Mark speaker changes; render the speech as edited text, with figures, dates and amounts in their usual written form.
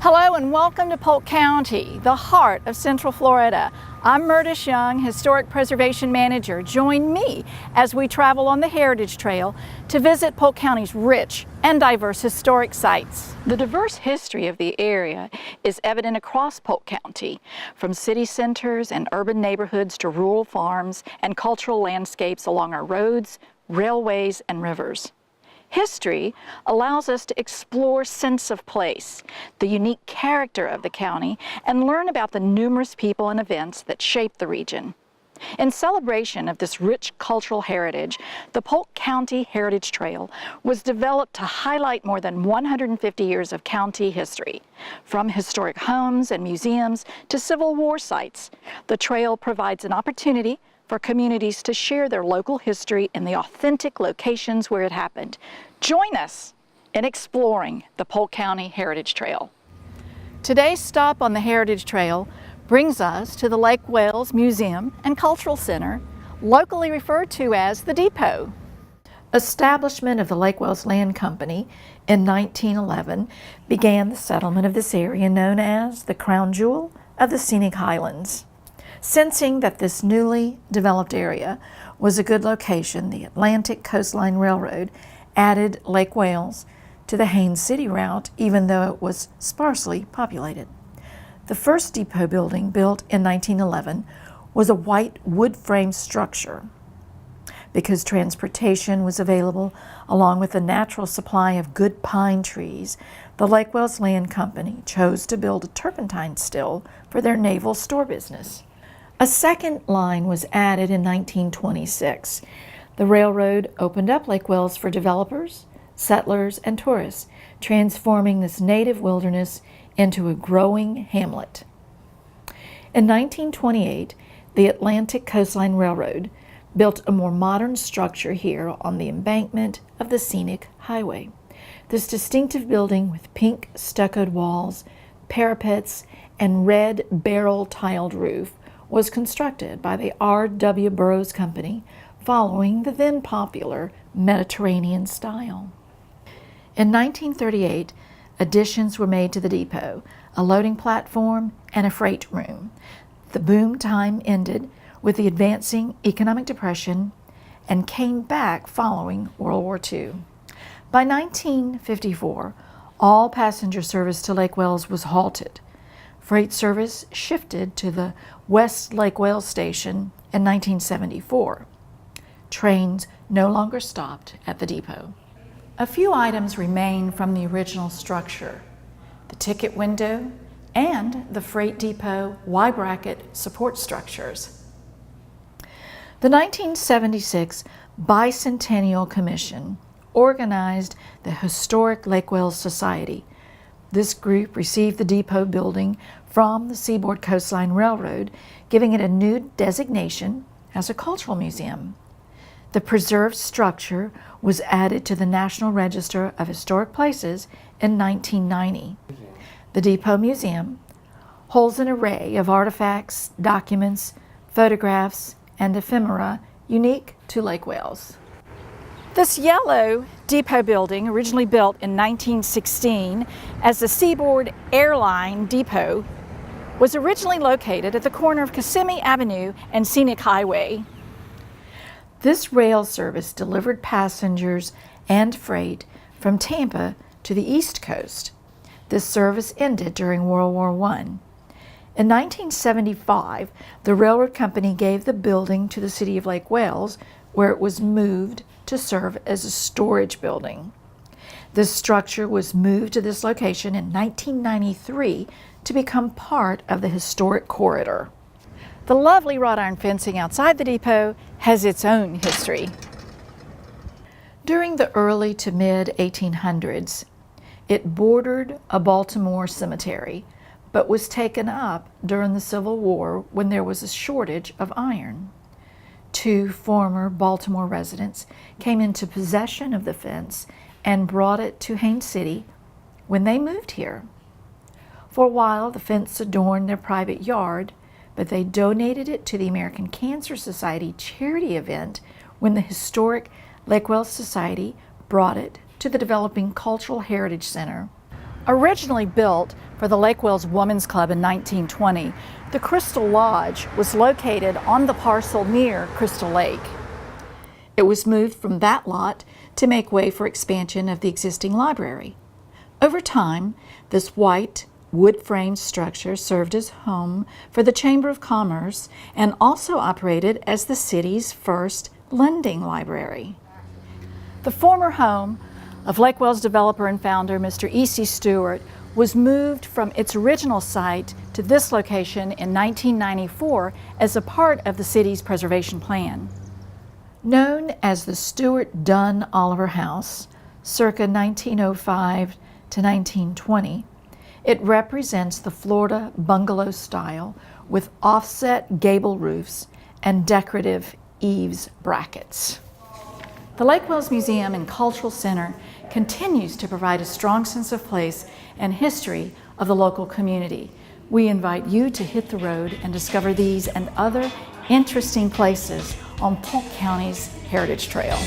Speaker 1: Hello and welcome to Polk County, the heart of Central Florida. I'm Murtis Young, Historic Preservation Manager. Join me as we travel on the Heritage Trail to visit Polk County's rich and diverse historic sites. The diverse history of the area is evident across Polk County, from city centers and urban neighborhoods to rural farms and cultural landscapes along our roads, railways, and rivers. History allows us to explore sense of place, the unique character of the county, and learn about the numerous people and events that shape the region. In celebration of this rich cultural heritage, the Polk County Heritage Trail was developed to highlight more than 150 years of county history. From historic homes and museums to Civil War sites, the trail provides an opportunity for communities to share their local history in the authentic locations where it happened. Join us in exploring the Polk County Heritage Trail. Today's stop on the Heritage Trail brings us to the Lake Wales Museum and Cultural Center, locally referred to as the Depot. Establishment of the Lake Wales Land Company in 1911 began the settlement of this area known as the Crown Jewel of the Scenic Highlands. Sensing that this newly developed area was a good location, the Atlantic Coastline Railroad added Lake Wales to the Haines City route, even though it was sparsely populated. The first depot building, built in 1911, was a white wood frame structure. Because transportation was available along with a natural supply of good pine trees, the Lake Wales Land Company chose to build a turpentine still for their naval store business. A second line was added in 1926. The railroad opened up Lake Wales for developers, settlers, and tourists, transforming this native wilderness into a growing hamlet. In 1928, the Atlantic Coastline Railroad built a more modern structure here on the embankment of the scenic highway. This distinctive building with pink stuccoed walls, parapets, and red barrel-tiled roof was constructed by the R.W. Burroughs Company following the then popular Mediterranean style. In 1938, additions were made to the depot, a loading platform and a freight room. The boom time ended with the advancing economic depression and came back following World War II. By 1954, all passenger service to Lake Wales was halted. Freight service shifted to the West Lake Wales Station in 1974. Trains no longer stopped at the depot. A few items remain from the original structure: the ticket window and the freight depot Y-bracket support structures. The 1976 Bicentennial Commission organized the Historic Lake Wales Society. This group received the depot building from the Seaboard Coastline Railroad, giving it a new designation as a cultural museum. The preserved structure was added to the National Register of Historic Places in 1990. The Depot Museum holds an array of artifacts, documents, photographs, and ephemera unique to Lake Wales. This yellow depot building, originally built in 1916 as the Seaboard Airline Depot, was originally located at the corner of Kissimmee Avenue and Scenic Highway. This rail service delivered passengers and freight from Tampa to the East Coast. This service ended during World War I. In 1975, the railroad company gave the building to the city of Lake Wales, where it was moved to serve as a storage building. This structure was moved to this location in 1993 to become part of the historic corridor. The lovely wrought iron fencing outside the depot has its own history. During the early to mid-1800s, it bordered a Baltimore cemetery, but was taken up during the Civil War when there was a shortage of iron. Two former Baltimore residents came into possession of the fence and brought it to Haines City when they moved here. For a while, the fence adorned their private yard, but they donated it to the American Cancer Society charity event when the historic Lake Wales Society brought it to the developing Cultural Heritage Center. Originally built for the Lake Wales Women's Club in 1920, the Crystal Lodge was located on the parcel near Crystal Lake. It was moved from that lot to make way for expansion of the existing library. Over time, this white wood-framed structure served as home for the Chamber of Commerce and also operated as the city's first lending library. The former home of Lake Wales developer and founder Mr. E.C. Stewart was moved from its original site to this location in 1994 as a part of the city's preservation plan. Known as the Stewart Dunn Oliver House, circa 1905 to 1920, it represents the Florida bungalow style with offset gable roofs and decorative eaves brackets. The Lake Wales Museum and Cultural Center continues to provide a strong sense of place and history of the local community. We invite you to hit the road and discover these and other interesting places on Polk County's Heritage Trail.